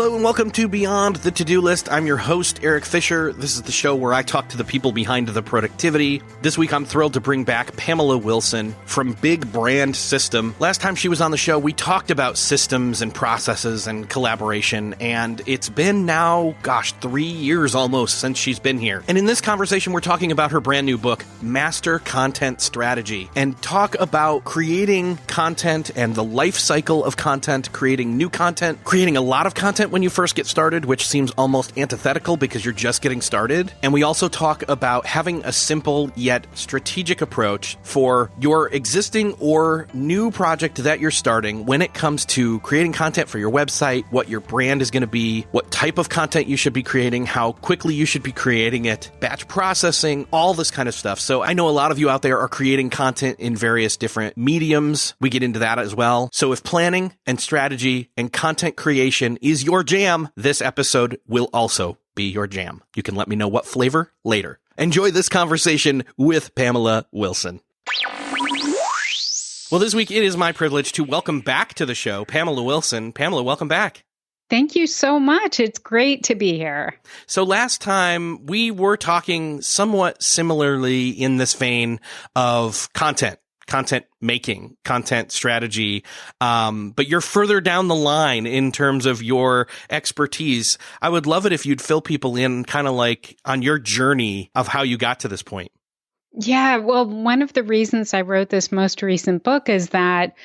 Hello and welcome to Beyond the To-Do List. I'm your host, Eric Fisher. This is the show where I talk to the people behind the productivity. This week, I'm thrilled to bring back Pamela Wilson from Big Brand System. Last time she was on the show, we talked about systems and processes and collaboration, and it's been now, 3 years almost since she's been here. And in this conversation, we're talking about her brand new book, Master Content Strategy, and talk about creating content and the life cycle of content, creating new content, creating a lot of content when you first get started, which seems almost antithetical because you're just getting started. And we also talk about having a simple yet strategic approach for your existing or new project that you're starting when it comes to creating content for your website, what your brand is going to be, what type of content you should be creating, how quickly you should be creating it, batch processing, all this kind of stuff. So I know a lot of you out there are creating content in various different mediums. We get into that as well. So if planning and strategy and content creation is your jam, this episode will also be your jam. You can let me know what flavor later. Enjoy this conversation with Pamela Wilson. Well, this week it is my privilege to welcome back to the show Pamela Wilson. Pamela, welcome back. Thank you so much. It's great to be here. So last time we were talking somewhat similarly in this vein of content making, content strategy. But you're further down the line in terms of your expertise. I would love it if you'd fill people in kind of like on your journey of how you got to this point. Yeah, well, one of the reasons I wrote this most recent book is that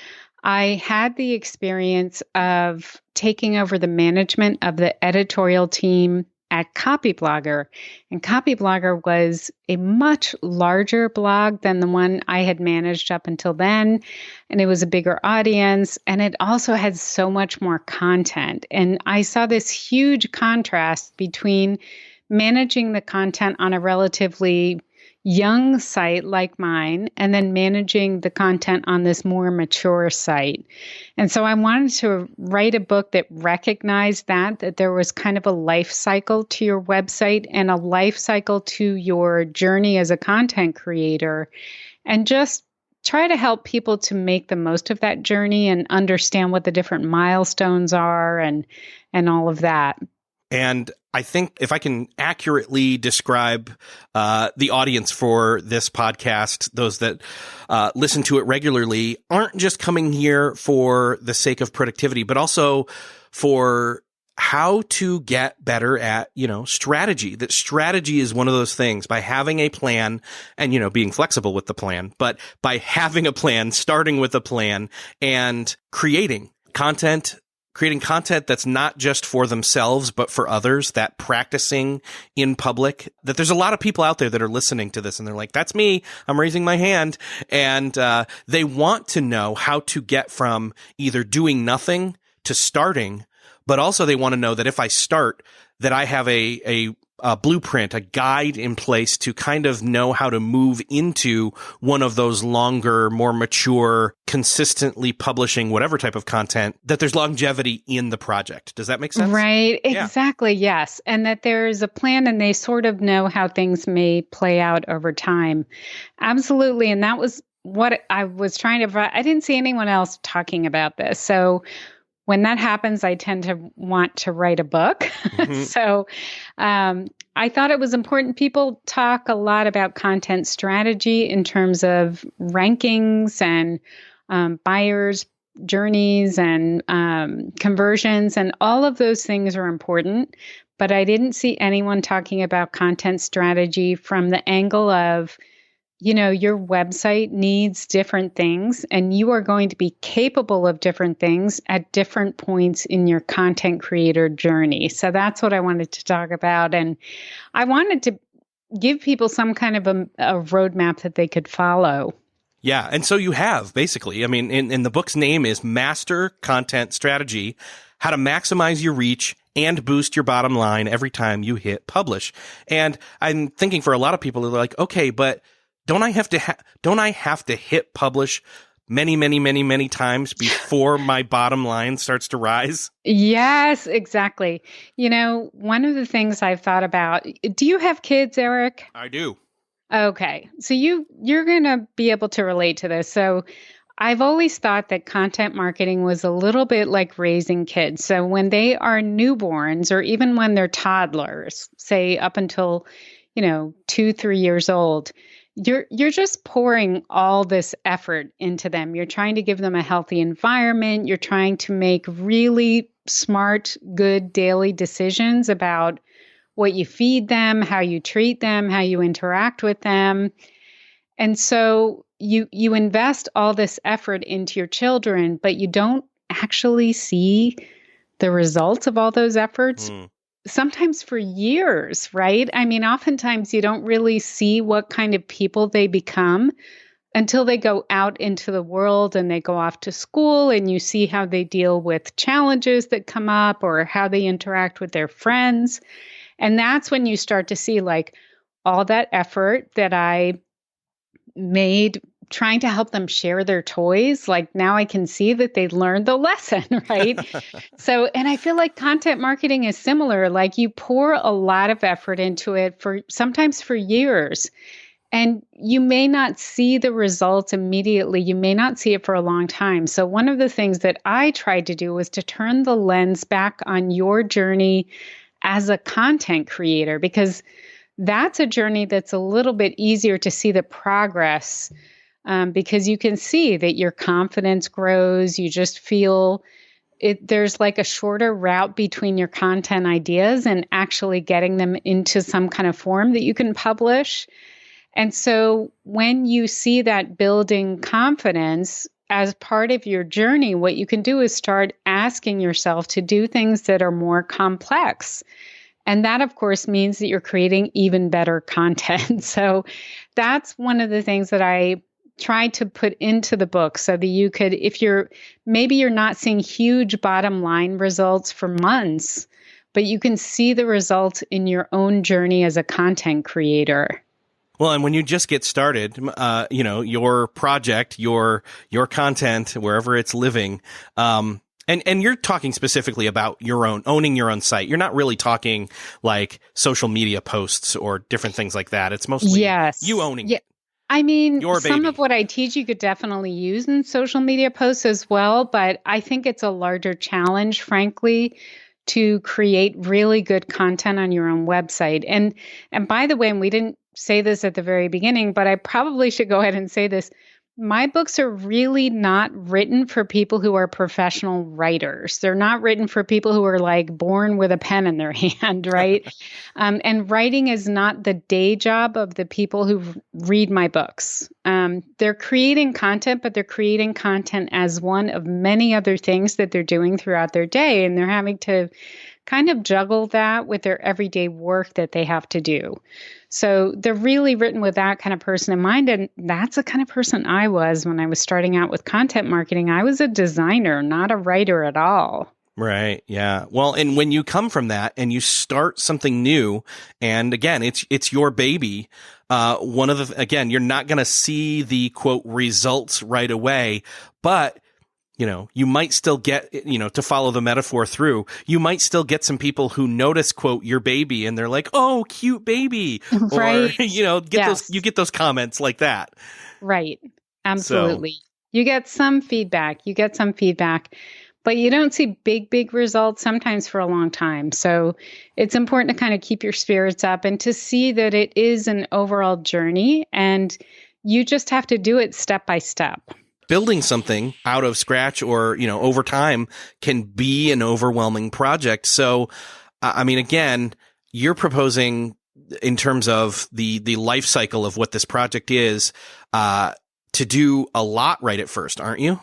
I had the experience of taking over the management of the editorial team at Copyblogger. And Copyblogger was a much larger blog than the one I had managed up until then. And it was a bigger audience. And it also had so much more content. And I saw this huge contrast between managing the content on a relatively young site like mine, and then managing the content on this more mature site. And so I wanted to write a book that recognized that there was kind of a life cycle to your website and a life cycle to your journey as a content creator, and just try to help people to make the most of that journey and understand what the different milestones are and all of that. And I think if I can accurately describe the audience for this podcast, those that listen to it regularly aren't just coming here for the sake of productivity, but also for how to get better at, strategy. That strategy is one of those things by having a plan and, being flexible with the plan, but by having a plan, starting with a plan and creating content that's not just for themselves, but for others, that practicing in public, that there's a lot of people out there that are listening to this and they're like, that's me, I'm raising my hand. And they want to know how to get from either doing nothing to starting, but also they want to know that if I start, that I have a blueprint, a guide in place to kind of know how to move into one of those longer, more mature, consistently publishing whatever type of content, that there's longevity in the project. Does that make sense? Right. Exactly. Yeah. Yes. And that there's a plan and they sort of know how things may play out over time. Absolutely. And that was what I was trying to, I didn't see anyone else talking about this. So when that happens, I tend to want to write a book. Mm-hmm. So I thought it was important. People talk a lot about content strategy in terms of rankings and buyers' journeys and conversions, and all of those things are important. But I didn't see anyone talking about content strategy from the angle of, your website needs different things and you are going to be capable of different things at different points in your content creator journey. So that's what I wanted to talk about. And I wanted to give people some kind of a roadmap that they could follow. Yeah. And so you have basically, in the book's name is Master Content Strategy, How to Maximize Your Reach and Boost Your Bottom Line Every Time You Hit Publish. And I'm thinking for a lot of people, they're like, okay, but don't I have to hit publish many times before my bottom line starts to rise? Yes, exactly. One of the things I've thought about, do you have kids, Eric? I do. Okay. So you're going to be able to relate to this. So I've always thought that content marketing was a little bit like raising kids. So when they are newborns or even when they're toddlers, say up until, 2, 3 years old, you're just pouring all this effort into them. You're trying to give them a healthy environment. You're trying to make really smart, good daily decisions about what you feed them, how you treat them, how you interact with them. And so you invest all this effort into your children, but you don't actually see the results of all those efforts sometimes for years, right? I mean, oftentimes you don't really see what kind of people they become until they go out into the world and they go off to school and you see how they deal with challenges that come up or how they interact with their friends. And that's when you start to see like all that effort that I made trying to help them share their toys. Like now I can see that they learned the lesson, right? So, and I feel like content marketing is similar. Like you pour a lot of effort into it for sometimes for years. And you may not see the results immediately. You may not see it for a long time. So one of the things that I tried to do was to turn the lens back on your journey as a content creator, because that's a journey that's a little bit easier to see the progress, because you can see that your confidence grows. You just feel it. There's like a shorter route between your content ideas and actually getting them into some kind of form that you can publish. And so when you see that building confidence as part of your journey, what you can do is start asking yourself to do things that are more complex. And that, of course, means that you're creating even better content. So that's one of the things that I tried to put into the book so that you could, if maybe you're not seeing huge bottom line results for months, but you can see the results in your own journey as a content creator. Well, and when you just get started, your project, your content, wherever it's living, and you're talking specifically about owning your own site. You're not really talking like social media posts or different things like that. It's mostly you owning it. I mean, some of what I teach you could definitely use in social media posts as well, but I think it's a larger challenge, frankly, to create really good content on your own website. And by the way, and we didn't say this at the very beginning, but I probably should go ahead and say this. My books are really not written for people who are professional writers. They're not written for people who are like born with a pen in their hand, right? And writing is not the day job of the people who read my books. They're creating content, but they're creating content as one of many other things that they're doing throughout their day. And they're having to kind of juggle that with their everyday work that they have to do. So they're really written with that kind of person in mind. And that's the kind of person I was when I was starting out with content marketing. I was a designer, not a writer at all. Right. Yeah. Well, and when you come from that and you start something new, and again, it's your baby. You're not going to see the quote results right away, but you might still get, to follow the metaphor through, you might still get some people who notice, quote, your baby, and they're like, oh, cute baby. Right. Or, you get those comments like that. Right. Absolutely. So, you get some feedback, but you don't see big results sometimes for a long time. So it's important to kind of keep your spirits up and to see that it is an overall journey, and you just have to do it step by step. Building something out of scratch or, over time can be an overwhelming project. So, I mean, again, you're proposing in terms of the life cycle of what this project is, to do a lot right at first, aren't you?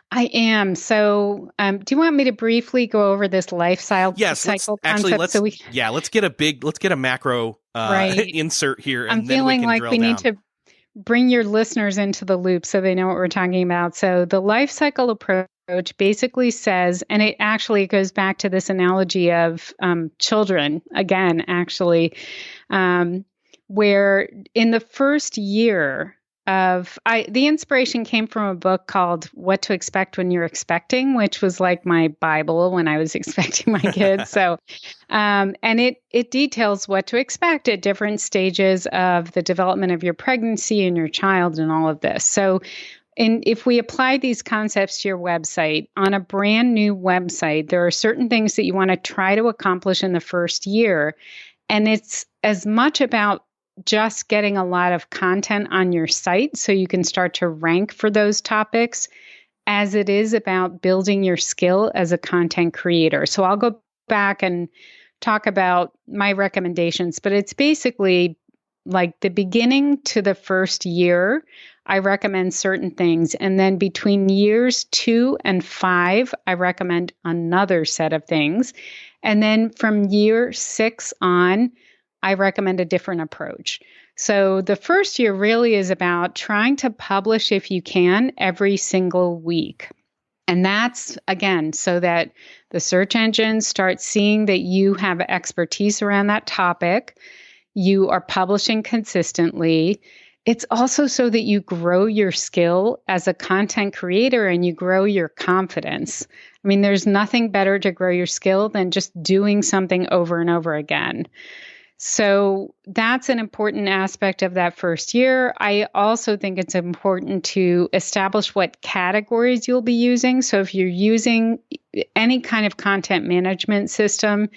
I am. So, do you want me to briefly go over this life cycle concept? Let's get a macro insert here. I'm feeling like we need to bring your listeners into the loop so they know what we're talking about. So the life cycle approach basically says, and it actually goes back to this analogy of children again, actually, where in the first year the inspiration came from a book called What to Expect When You're Expecting, which was like my Bible when I was expecting my kids. So, and it details what to expect at different stages of the development of your pregnancy and your child and all of this. So And if we apply these concepts to your website, on a brand new website, there are certain things that you want to try to accomplish in the first year. And it's as much about just getting a lot of content on your site so you can start to rank for those topics as it is about building your skill as a content creator. So I'll go back and talk about my recommendations, but it's basically like the beginning to the first year, I recommend certain things. And then between years 2 and 5, I recommend another set of things. And then from year 6 on, I recommend a different approach. So the first year really is about trying to publish, if you can, every single week. And that's, again, so that the search engines start seeing that you have expertise around that topic. You are publishing consistently. It's also so that you grow your skill as a content creator and you grow your confidence. I mean, there's nothing better to grow your skill than just doing something over and over again. So that's an important aspect of that first year. I also think it's important to establish what categories you'll be using. So if you're using any kind of content management system,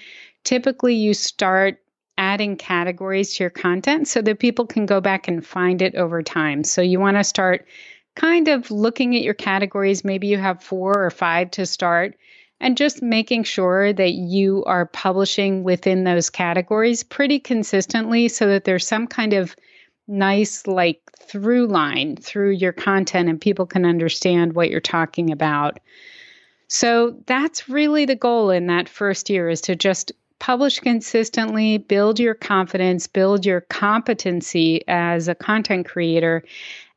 typically you start adding categories to your content so that people can go back and find it over time. So you want to start kind of looking at your categories. Maybe you have 4 or 5 to start, and just making sure that you are publishing within those categories pretty consistently so that there's some kind of nice like through line through your content and people can understand what you're talking about. So that's really the goal in that first year, is to just publish consistently, build your confidence, build your competency as a content creator.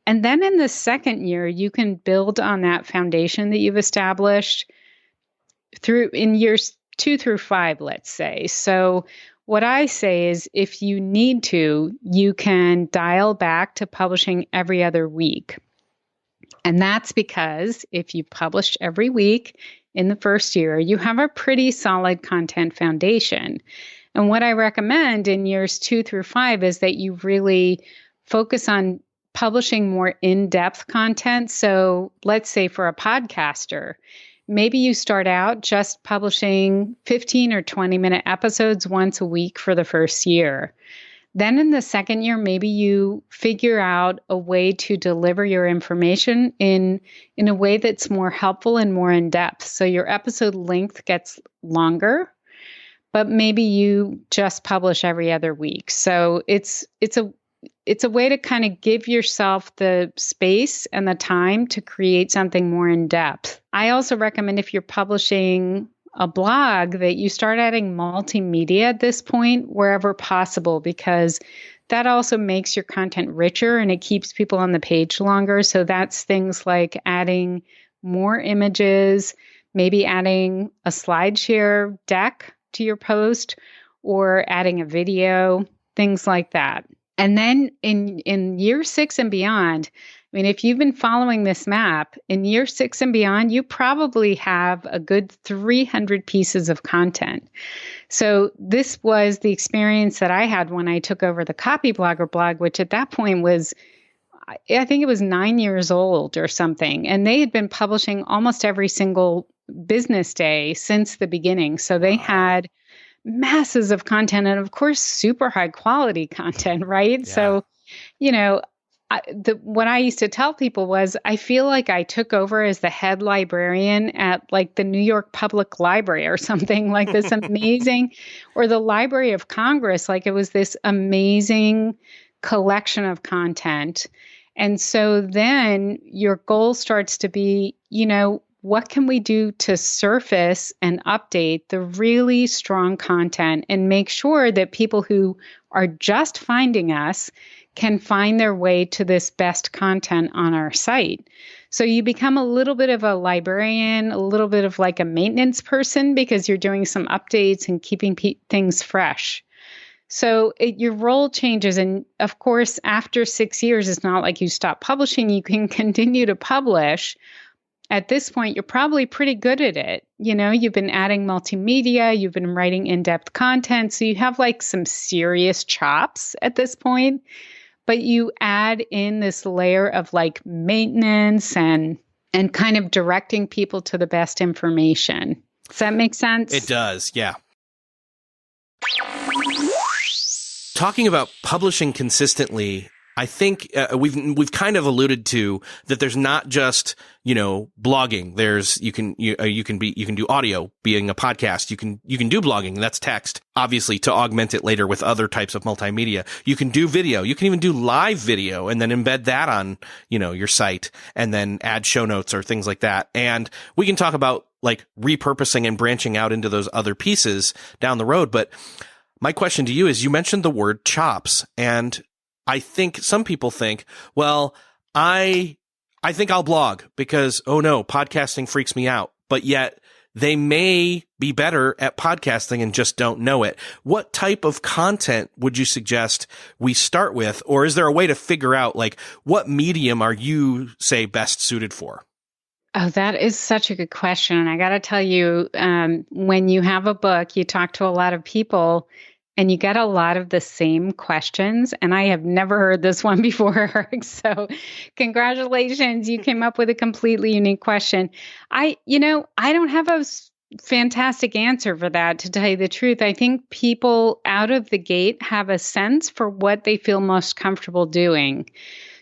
And then in the second year, you can build on that foundation that you've established through in years 2 through 5, let's say. So what I say is, if you need to, you can dial back to publishing every other week. And that's because if you published every week in the first year, you have a pretty solid content foundation. And what I recommend in years 2 through 5 is that you really focus on publishing more in-depth content. So let's say for a podcaster, maybe you start out just publishing 15 or 20-minute episodes once a week for the first year. Then in the second year, maybe you figure out a way to deliver your information in a way that's more helpful and more in-depth. So your episode length gets longer, but maybe you just publish every other week. So it's a way to kind of give yourself the space and the time to create something more in depth. I also recommend, if you're publishing a blog, that you start adding multimedia at this point wherever possible, because that also makes your content richer and it keeps people on the page longer. So that's things like adding more images, maybe adding a SlideShare deck to your post, or adding a video, things like that. And then in year 6 and beyond, I mean, if you've been following this map, in year 6 and beyond, you probably have a good 300 pieces of content. So this was the experience that I had when I took over the Copy Blogger blog, which at that point was, I think it was 9 years old or something. And they had been publishing almost every single business day since the beginning. So they had masses of content, and of course, super high quality content, right? Yeah. So, what I used to tell people was, I feel like I took over as the head librarian at like the New York Public Library or something, like this amazing, or the Library of Congress, like it was this amazing collection of content. And so then your goal starts to be, what can we do to surface and update the really strong content and make sure that people who are just finding us can find their way to this best content on our site? So you become a little bit of a librarian, a little bit of like a maintenance person, because you're doing some updates and keeping things fresh. So your role changes. And of course, after 6 years, it's not like you stop publishing. You can continue to publish. At this point, you're probably pretty good at it. You've been adding multimedia, you've been writing in-depth content. So you have like some serious chops at this point. but you add in this layer of like maintenance and kind of directing people to the best information. Does that make sense? It does, yeah. Talking about publishing consistently, I think we've kind of alluded to that. There's not just blogging. There's you can do audio, being a podcast. You can do blogging. That's text, obviously, to augment it later with other types of multimedia. You can do video. You can even do live video and then embed that on your site and then add show notes or things like that. And we can talk about like repurposing and branching out into those other pieces down the road. But my question to you is, you mentioned the word chops, and I think some people think, well, I think I'll blog because, oh no, podcasting freaks me out. But yet they may be better at podcasting and just don't know it. What type of content would you suggest we start with? Or is there a way to figure out like what medium are you, say, best suited for? Oh, that is such a good question. And I got to tell you, when you have a book, you talk to a lot of people and you get a lot of the same questions. And I have never heard this one before, Eric. So congratulations. You came up with a completely unique question. I don't have a fantastic answer for that, to tell you the truth. I think people out of the gate have a sense for what they feel most comfortable doing.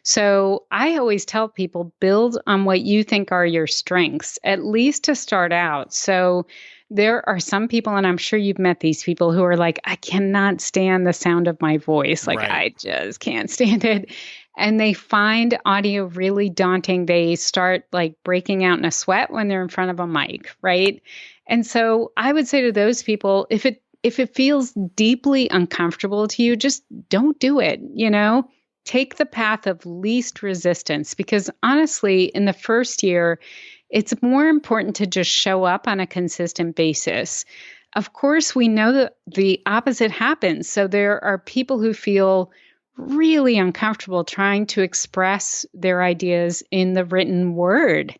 So I always tell people, build on what you think are your strengths, at least to start out. So there are some people, and I'm sure you've met these people, who are like, I cannot stand the sound of my voice. Like, right. I just can't stand it. And they find audio really daunting. They start like breaking out in a sweat when they're in front of a mic, right? And so I would say to those people, if it feels deeply uncomfortable to you, just don't do it, Take the path of least resistance, because honestly, in the first year, it's more important to just show up on a consistent basis. Of course, we know that the opposite happens. So there are people who feel really uncomfortable trying to express their ideas in the written word.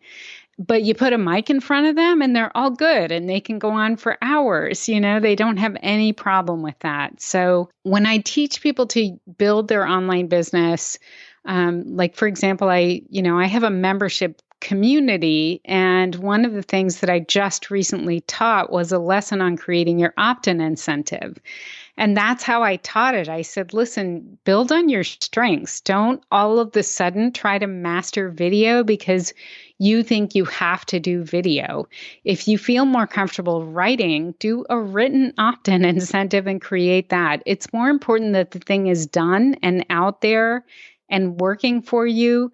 But you put a mic in front of them and they're all good and they can go on for hours. They don't have any problem with that. So when I teach people to build their online business, like, for example, I have a membership community. And one of the things that I just recently taught was a lesson on creating your opt-in incentive. And that's how I taught it. I said, listen, build on your strengths. Don't all of the sudden try to master video because you think you have to do video. If you feel more comfortable writing, do a written opt-in incentive and create that. It's more important that the thing is done and out there and working for you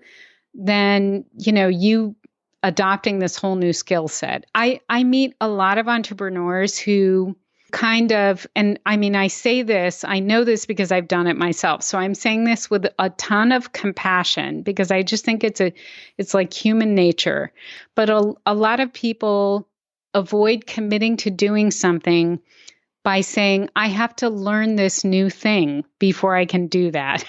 than, you adopting this whole new skill set. I meet a lot of entrepreneurs who kind of, and I mean, I say this, I know this because I've done it myself. So I'm saying this with a ton of compassion because I just think it's like human nature. But a lot of people avoid committing to doing something by saying, I have to learn this new thing before I can do that,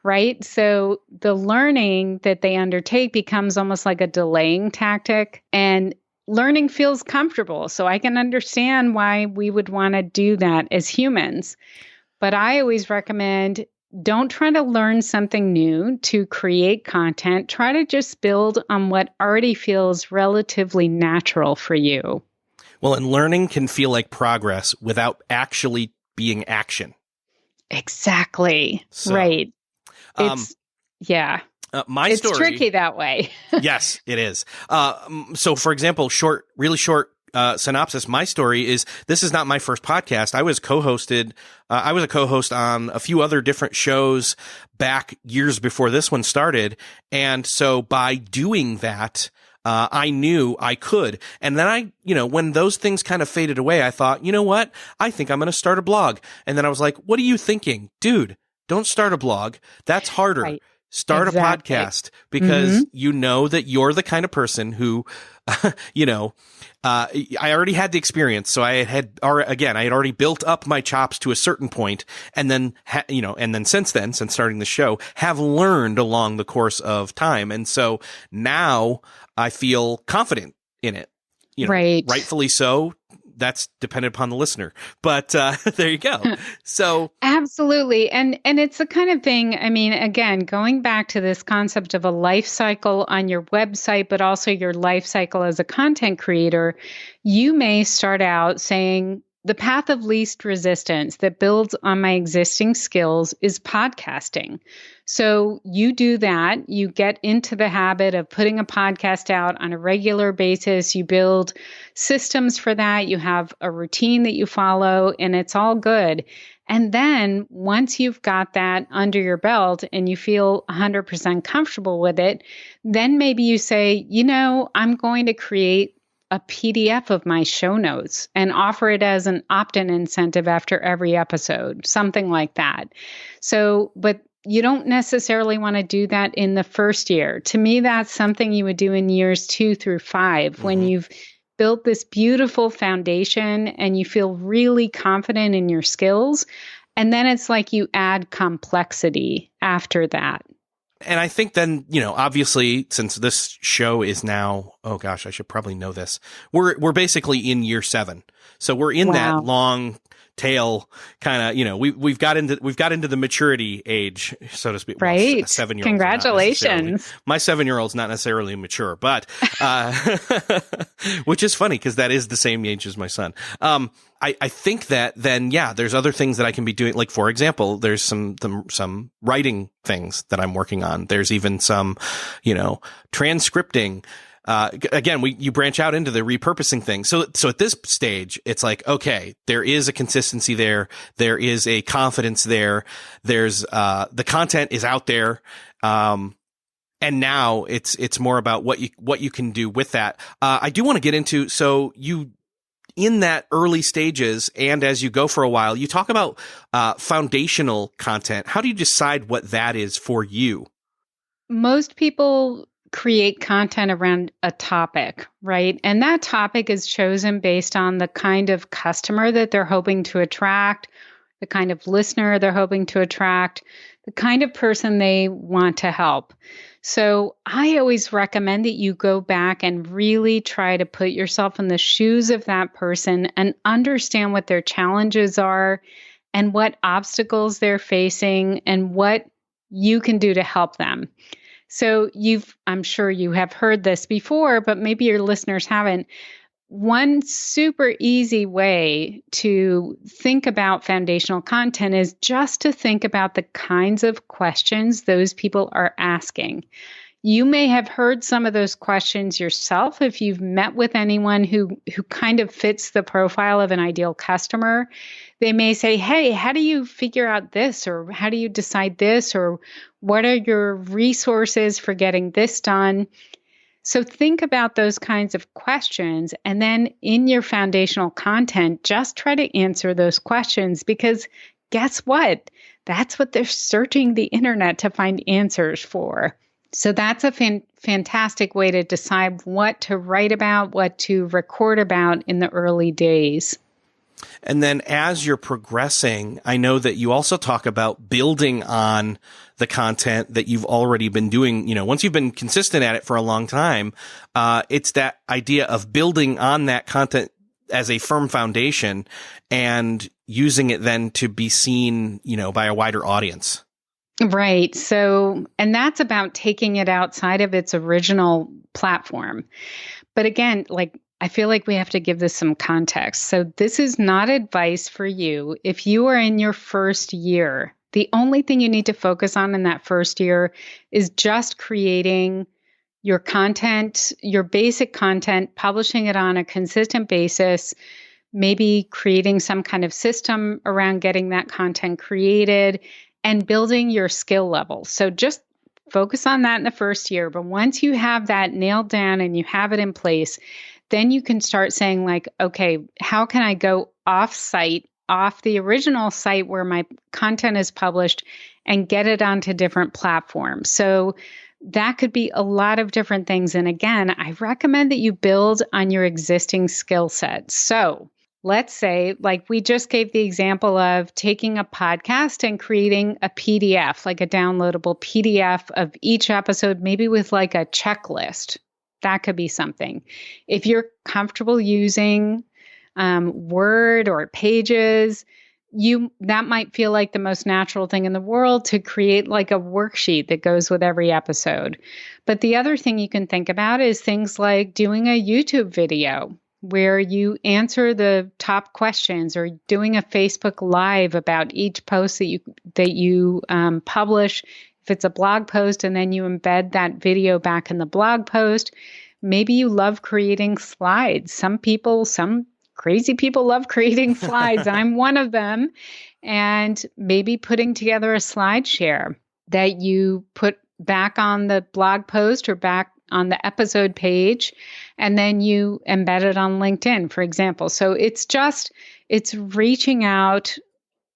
right? So the learning that they undertake becomes almost like a delaying tactic, and learning feels comfortable. So I can understand why we would want to do that as humans. But I always recommend, don't try to learn something new to create content. Try to just build on what already feels relatively natural for you. Well, and learning can feel like progress without actually being action. Exactly. So, right. Yeah. My story. It's tricky that way. Yes, it is. So, for example, really short synopsis. My story is, this is not my first podcast. I was a co-host on a few other different shows back years before this one started. And so by doing that, I knew I could. And then when those things kind of faded away, I thought, you know what? I think I'm going to start a blog. And then I was like, what are you thinking? Dude, don't start a blog. That's harder. Right. Start a podcast, because you know that you're the kind of person who, I already had the experience. So I had already built up my chops to a certain point, and then, since starting the show, have learned along the course of time. And so now I feel confident in it, right. Rightfully so. that's dependent upon the listener. But there you go. So absolutely. And it's the kind of thing, I mean, again, going back to this concept of a life cycle on your website, but also your life cycle as a content creator, you may start out saying, the path of least resistance that builds on my existing skills is podcasting. So you do that, you get into the habit of putting a podcast out on a regular basis, you build systems for that, you have a routine that you follow, and it's all good. And then once you've got that under your belt and you feel 100% comfortable with it, then maybe you say, I'm going to create a PDF of my show notes and offer it as an opt-in incentive after every episode, something like that. So, but you don't necessarily want to do that in the first year. To me, that's something you would do in years 2 through 5, when you've built this beautiful foundation and you feel really confident in your skills. And then it's like you add complexity after that. And I think then, obviously, since this show is now, oh gosh, I should probably know this. We're basically in year 7. So we're in that long tail kind of, we've got into the maturity age, so to speak. Right. Well, a 7-year-old. Congratulations. My 7-year-old's not necessarily mature, but, which is funny because that is the same age as my son. I think that then, there's other things that I can be doing. Like, for example, there's some writing things that I'm working on. There's even some, transcripting. Again, you branch out into the repurposing thing. So at this stage, it's like, okay, there is a consistency there. There is a confidence there. There's, the content is out there. And now it's more about what you can do with that. I do want to get into, so you, in that early stages and as you go for a while, you talk about foundational content. How do you decide what that is for you? Most people create content around a topic, right? And that topic is chosen based on the kind of customer that they're hoping to attract, the kind of listener they're hoping to attract, the kind of person they want to help. So I always recommend that you go back and really try to put yourself in the shoes of that person and understand what their challenges are and what obstacles they're facing and what you can do to help them. So I'm sure you have heard this before, but maybe your listeners haven't. One super easy way to think about foundational content is just to think about the kinds of questions those people are asking. You may have heard some of those questions yourself if you've met with anyone who kind of fits the profile of an ideal customer. They may say, hey, how do you figure out this? Or how do you decide this? Or what are your resources for getting this done? So think about those kinds of questions. And then in your foundational content, just try to answer those questions, because guess what? That's what they're searching the internet to find answers for. So that's a fantastic way to decide what to write about, what to record about in the early days. And then as you're progressing, I know that you also talk about building on the content that you've already been doing. Once you've been consistent at it for a long time, it's that idea of building on that content as a firm foundation and using it then to be seen, by a wider audience. Right. So, and that's about taking it outside of its original platform. But again, I feel like we have to give this some context. So this is not advice for you. If you are in your first year, the only thing you need to focus on in that first year is just creating your content, your basic content, publishing it on a consistent basis, maybe creating some kind of system around getting that content created and building your skill level. So just focus on that in the first year. But once you have that nailed down and you have it in place, then you can start saying okay, how can I go off-site, off the original site where my content is published, and get it onto different platforms? So that could be a lot of different things. And again, I recommend that you build on your existing skill set. So let's say, we just gave the example of taking a podcast and creating a PDF, like a downloadable PDF of each episode, maybe with a checklist. That could be something. If you're comfortable using Word or Pages, that might feel like the most natural thing in the world to create like a worksheet that goes with every episode. But the other thing you can think about is things like doing a YouTube video where you answer the top questions, or doing a Facebook Live about each post that you publish. If it's a blog post, and then you embed that video back in the blog post. Maybe you love creating slides. Some crazy people love creating slides. I'm one of them. And maybe putting together a slide share that you put back on the blog post or back on the episode page, and then you embed it on LinkedIn, for example. So it's reaching out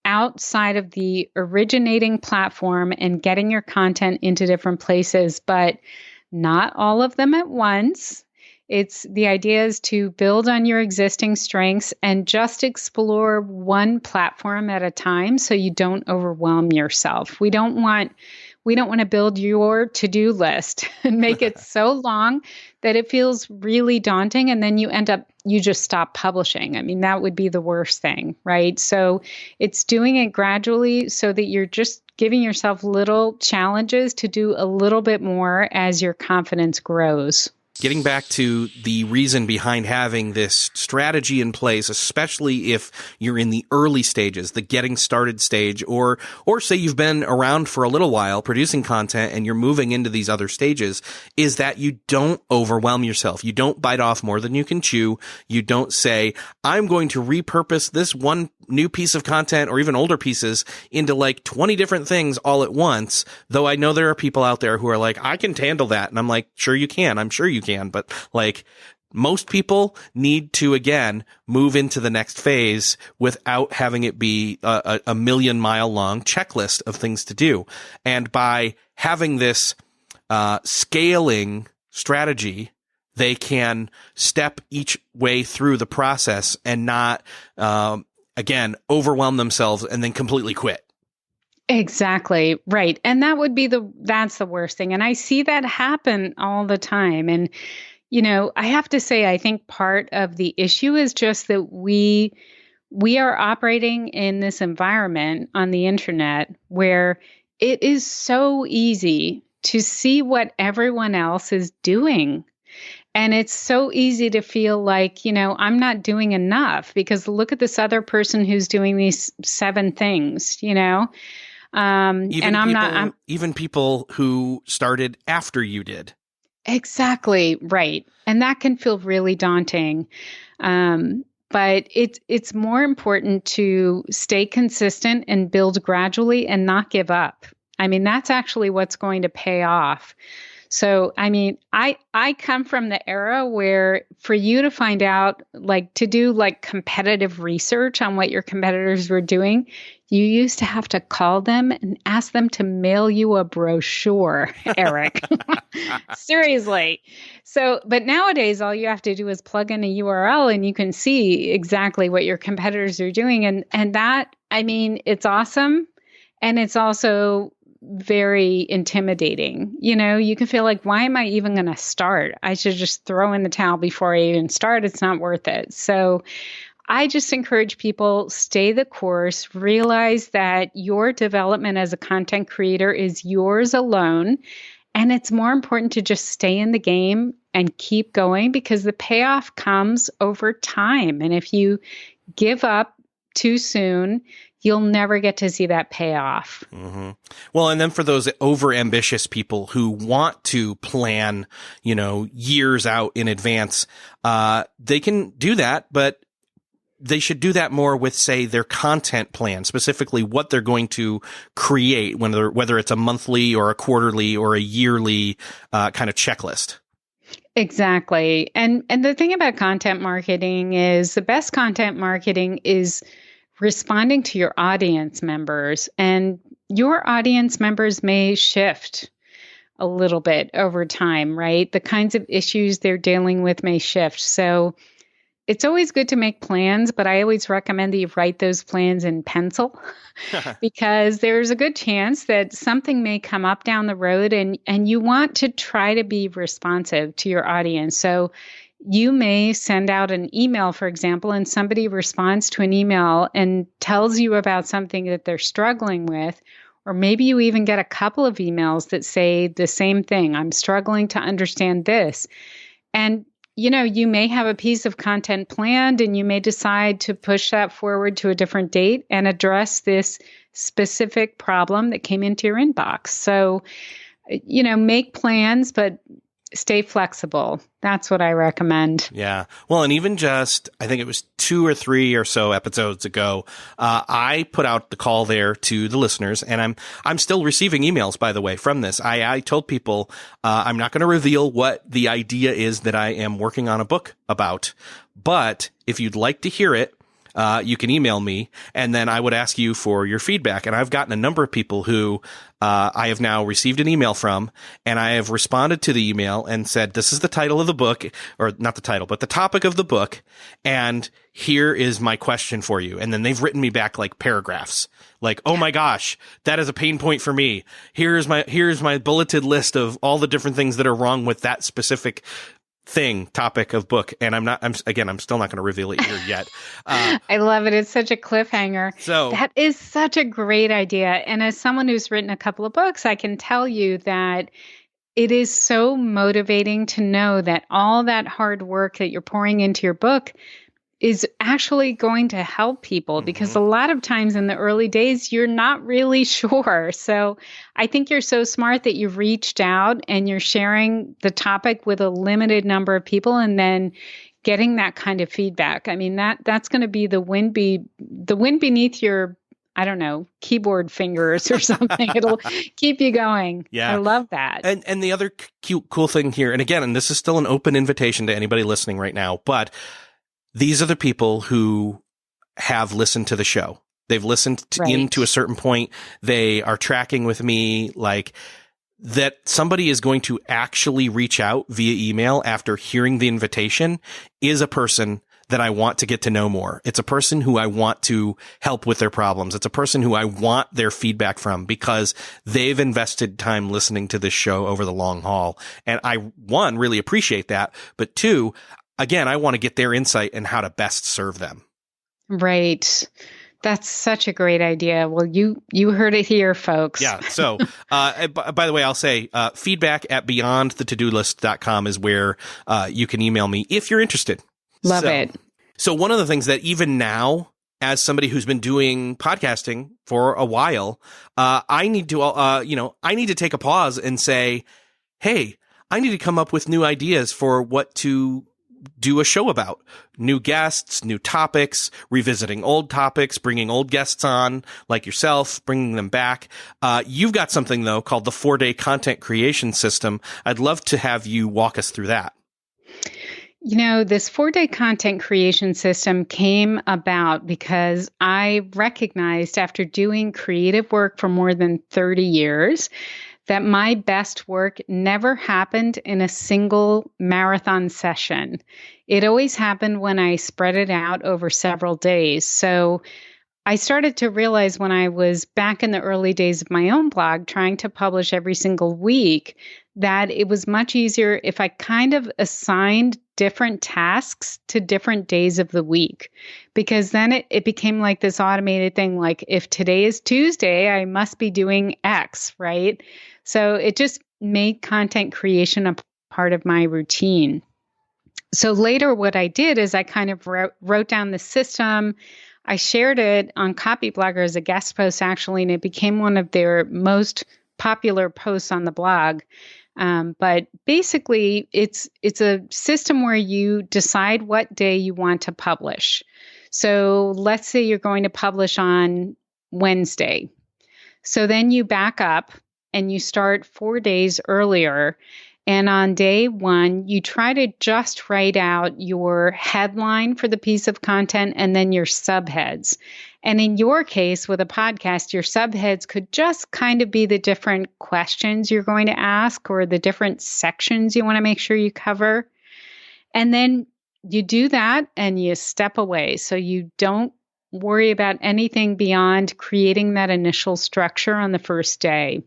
outside of the originating platform and getting your content into different places, but not all of them at once. The idea is to build on your existing strengths and just explore one platform at a time so you don't overwhelm yourself. We don't want to build your to-do list and make it so long that it feels really daunting, and then you just stop publishing. I mean, that would be the worst thing, right? So it's doing it gradually so that you're just giving yourself little challenges to do a little bit more as your confidence grows. Getting back to the reason behind having this strategy in place, especially if you're in the early stages, the getting started stage, or say you've been around for a little while producing content and you're moving into these other stages, is that you don't overwhelm yourself. You don't bite off more than you can chew. You don't say, I'm going to repurpose this one new piece of content or even older pieces into like 20 different things all at once. Though I know there are people out there who are like, I can handle that. And I'm like, sure you can. I'm sure you can. But like, most people need to, again, move into the next phase without having it be a million-mile long checklist of things to do. And by having this scaling strategy, they can step each way through the process and not, again, overwhelm themselves and then completely quit. Exactly. Right. And that's the worst thing. And I see that happen all the time. And, I have to say, I think part of the issue is just that we are operating in this environment on the internet where it is so easy to see what everyone else is doing. And it's so easy to feel like, I'm not doing enough because look at this other person who's doing these 7 things, even people who started after you did. Exactly. Right. And that can feel really daunting. But it's more important to stay consistent and build gradually and not give up. I mean, that's actually what's going to pay off. So, I mean, I come from the era where for you to find out, like to do like competitive research on what your competitors were doing, you used to have to call them and ask them to mail you a brochure, Eric. Seriously. So, but nowadays, all you have to do is plug in a URL and you can see exactly what your competitors are doing. And that, I mean, it's awesome. And it's also very intimidating. You can feel like, why am I even going to start? I should just throw in the towel before I even start. It's not worth it. So I just encourage people, stay the course, realize that your development as a content creator is yours alone. And it's more important to just stay in the game and keep going because the payoff comes over time. And if you give up too soon, you'll never get to see that payoff. Mm-hmm. Well, and then for those over-ambitious people who want to plan, years out in advance, they can do that, but they should do that more with, say, their content plan, specifically what they're going to create, whether it's a monthly or a quarterly or a yearly kind of checklist. Exactly. And the thing about content marketing is the best content marketing is responding to your audience members, and your audience members may shift a little bit over time, right? The kinds of issues they're dealing with may shift. So it's always good to make plans, but I always recommend that you write those plans in pencil because there's a good chance that something may come up down the road and you want to try to be responsive to your audience. So You may send out an email, for example, and somebody responds to an email and tells you about something that they're struggling with. Or maybe you even get a couple of emails that say the same thing. I'm struggling to understand this. And, you may have a piece of content planned and you may decide to push that forward to a different date and address this specific problem that came into your inbox. So, make plans, but stay flexible. That's what I recommend. Yeah. Well, and even just, I think it was 2 or 3 or so episodes ago, I put out the call there to the listeners, and I'm still receiving emails, by the way, from this. I told people, I'm not going to reveal what the idea is that I am working on a book about, but if you'd like to hear it, you can email me, and then I would ask you for your feedback. And I've gotten a number of people who I have now received an email from, and I have responded to the email and said, this is the title of the book, or not the title, but the topic of the book, and here is my question for you. And then they've written me back like paragraphs, like, oh my gosh, that is a pain point for me. Here's my bulleted list of all the different things that are wrong with that specific topic of book. And I'm still not going to reveal it here yet. I love it. It's such a cliffhanger. So that is such a great idea. And as someone who's written a couple of books, I can tell you that it is so motivating to know that all that hard work that you're pouring into your book is actually going to help people, because a lot of times in the early days, you're not really sure. So I think you're so smart that you've reached out and you're sharing the topic with a limited number of people and then getting that kind of feedback. I mean, that's going to be the wind beneath your, I don't know, keyboard fingers or something. It'll keep you going. Yeah. I love that. And the other cool thing here, and again, and this is still an open invitation to anybody listening right now, but these are the people who have listened to the show. They've listened in to a certain point. They are tracking with me, like that somebody is going to actually reach out via email after hearing the invitation is a person that I want to get to know more. It's a person who I want to help with their problems. It's a person who I want their feedback from because they've invested time listening to this show over the long haul. And I, one, really appreciate that. But two, again, I want to get their insight and how to best serve them. Right. That's such a great idea. Well, you heard it here, folks. Yeah. So, by the way, I'll say feedback at beyondthetodolist.com is where you can email me if you're interested. Love it. So one of the things that even now, as somebody who's been doing podcasting for a while, I need to take a pause and say, hey, I need to come up with new ideas for what to do a show about. New guests, new topics, revisiting old topics, bringing old guests on like yourself, bringing them back. You've got something though called the 4-day content creation system. I'd love to have you walk us through that. This 4-day content creation system came about because I recognized after doing creative work for more than 30 years that my best work never happened in a single marathon session. It always happened when I spread it out over several days. So I started to realize when I was back in the early days of my own blog, trying to publish every single week, that it was much easier if I kind of assigned different tasks to different days of the week, because then it became like this automated thing. Like if today is Tuesday, I must be doing X, right? So it just made content creation a part of my routine. So later what I did is I kind of wrote down the system. I shared it on Copyblogger as a guest post, actually, and it became one of their most popular posts on the blog. But basically, it's a system where you decide what day you want to publish. So let's say you're going to publish on Wednesday. So then you back up and you start 4 days earlier. And on day 1, you try to just write out your headline for the piece of content and then your subheads. And in your case, with a podcast, your subheads could just kind of be the different questions you're going to ask or the different sections you want to make sure you cover. And then you do that and you step away. So you don't worry about anything beyond creating that initial structure on the first day.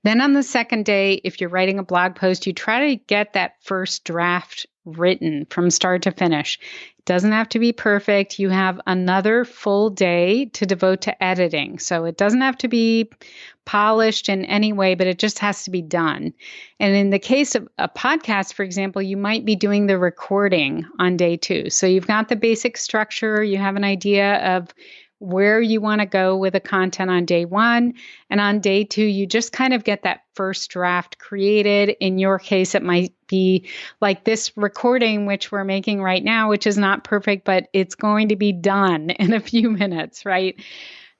Then on the second day, if you're writing a blog post, you try to get that first draft written from start to finish. It doesn't have to be perfect. You have another full day to devote to editing. So it doesn't have to be polished in any way, but it just has to be done. And in the case of a podcast, for example, you might be doing the recording on day 2. So you've got the basic structure, you have an idea of where you want to go with the content on day 1. And on day 2, you just kind of get that first draft created. In your case, it might be like this recording, which we're making right now, which is not perfect, but it's going to be done in a few minutes, right?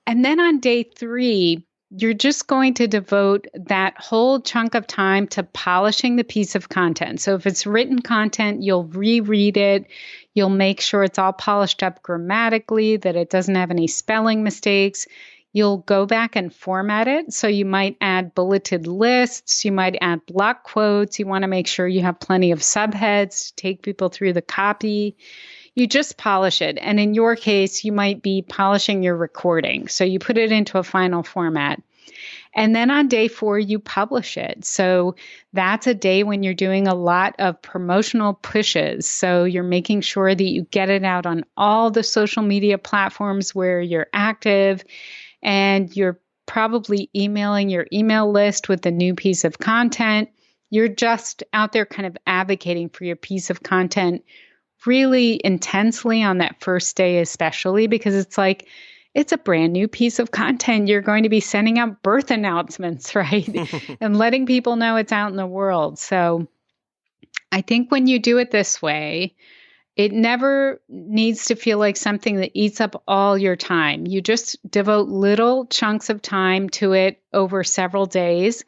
And then on day 3, you're just going to devote that whole chunk of time to polishing the piece of content. So if it's written content, you'll reread it. You'll make sure it's all polished up grammatically, that it doesn't have any spelling mistakes. You'll go back and format it. So you might add bulleted lists. You might add block quotes. You want to make sure you have plenty of subheads to take people through the copy. You just polish it. And in your case, you might be polishing your recording. So you put it into a final format. And then on day 4, you publish it. So that's a day when you're doing a lot of promotional pushes. So you're making sure that you get it out on all the social media platforms where you're active, and you're probably emailing your email list with the new piece of content. You're just out there kind of advocating for your piece of content really intensely on that first day, especially because it's a brand new piece of content. You're going to be sending out birth announcements, right? And letting people know it's out in the world. So I think when you do it this way, it never needs to feel like something that eats up all your time. You just devote little chunks of time to it over several days.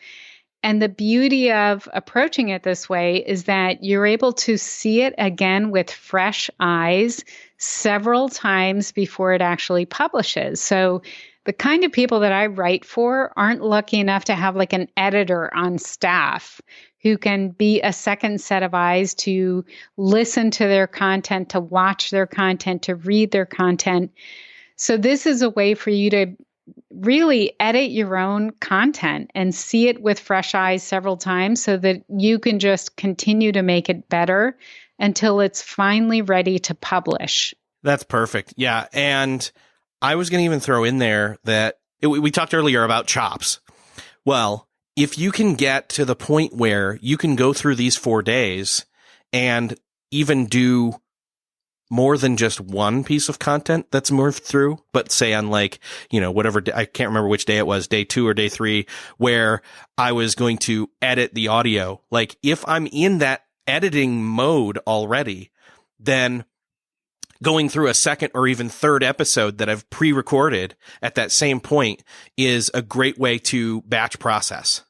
And the beauty of approaching it this way is that you're able to see it again with fresh eyes several times before it actually publishes. So the kind of people that I write for aren't lucky enough to have like an editor on staff who can be a second set of eyes to listen to their content, to watch their content, to read their content. So this is a way for you to really edit your own content and see it with fresh eyes several times so that you can just continue to make it better until it's finally ready to publish. That's perfect. Yeah. And I was going to even throw in there that we talked earlier about chops. Well, if you can get to the point where you can go through these 4 days and even do more than just one piece of content that's moved through, but say on like, whatever, I can't remember which day it was, day 2 or day 3, where I was going to edit the audio. Like if I'm in that editing mode already, then going through a second or even third episode that I've pre-recorded at that same point is a great way to batch process.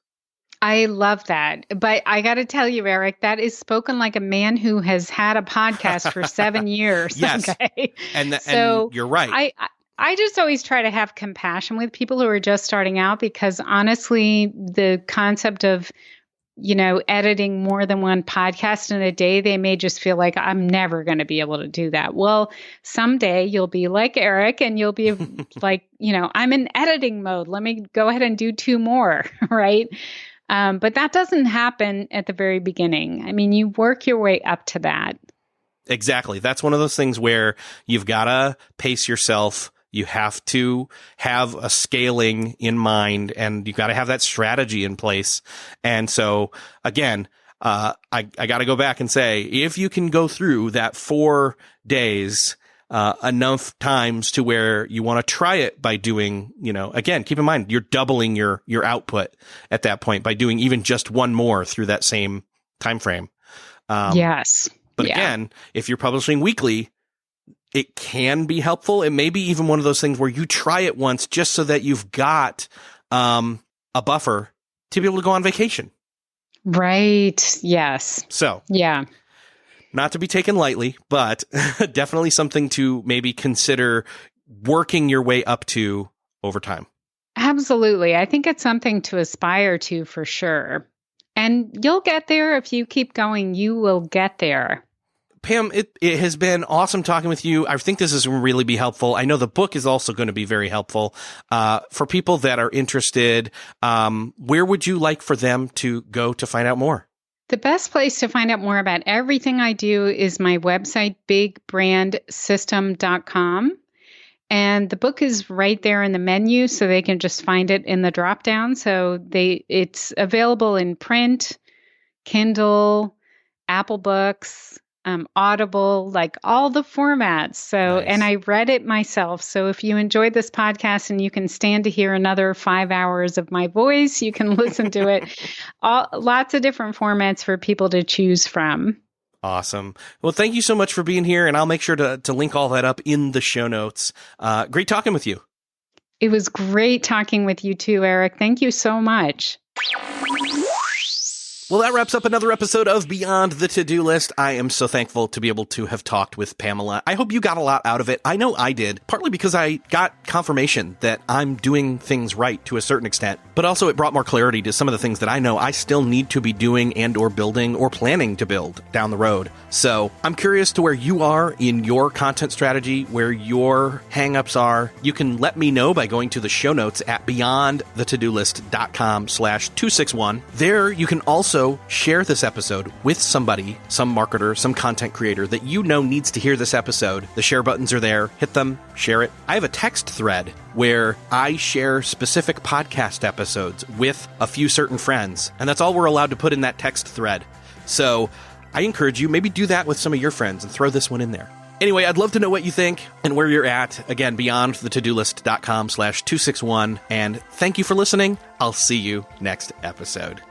I love that. But I got to tell you, Eric, that is spoken like a man who has had a podcast for 7 years. Yes. Okay? And you're right. I just always try to have compassion with people who are just starting out because honestly, the concept of editing more than one podcast in a day, they may just feel like I'm never going to be able to do that. Well, someday you'll be like Eric and you'll be like, I'm in editing mode. Let me go ahead and do 2 more, right? But that doesn't happen at the very beginning. I mean, you work your way up to that. Exactly. That's one of those things where you've got to pace yourself. You have to have a scaling in mind and you've got to have that strategy in place. And so again, I got to go back and say, if you can go through that 4 days, enough times to where you want to try it by doing, again, keep in mind, you're doubling your output at that point by doing even just one more through that same time frame. Yes. But again, if you're publishing weekly, it can be helpful. It may be even one of those things where you try it once just so that you've got a buffer to be able to go on vacation. Right. Yes. So, yeah. Not to be taken lightly, but definitely something to maybe consider working your way up to over time. Absolutely. I think it's something to aspire to for sure. And you'll get there if you keep going. You will get there. Pam, it has been awesome talking with you. I think this is going to really be helpful. I know the book is also going to be very helpful for people that are interested. Where would you like for them to go to find out more? The best place to find out more about everything I do is my website, bigbrandsystem.com. And the book is right there in the menu, so they can just find it in the drop down. So it's available in print, Kindle, Apple Books, Audible, like all the formats. So, Nice. And I read it myself. So if you enjoyed this podcast and you can stand to hear another 5 hours of my voice, you can listen to it. Lots of different formats for people to choose from. Awesome. Well, thank you so much for being here, and I'll make sure to link all that up in the show notes. Great talking with you. It was great talking with you too, Eric. Thank you so much. Well, that wraps up another episode of Beyond the To-Do List. I am so thankful to be able to have talked with Pamela. I hope you got a lot out of it. I know I did, partly because I got confirmation that I'm doing things right to a certain extent, but also it brought more clarity to some of the things that I know I still need to be doing and or building or planning to build down the road. So I'm curious to where you are in your content strategy, where your hangups are. You can let me know by going to the show notes at beyondthetodolist.com/261. There you can also share this episode with somebody, some marketer, some content creator that you know needs to hear this episode. The share buttons are there. Hit them, share it. I have a text thread where I share specific podcast episodes with a few certain friends, and that's all we're allowed to put in that text thread. So I encourage you, maybe do that with some of your friends and throw this one in there. Anyway, I'd love to know what you think and where you're at. Again, beyondthetodolist.com/261. And thank you for listening. I'll see you next episode.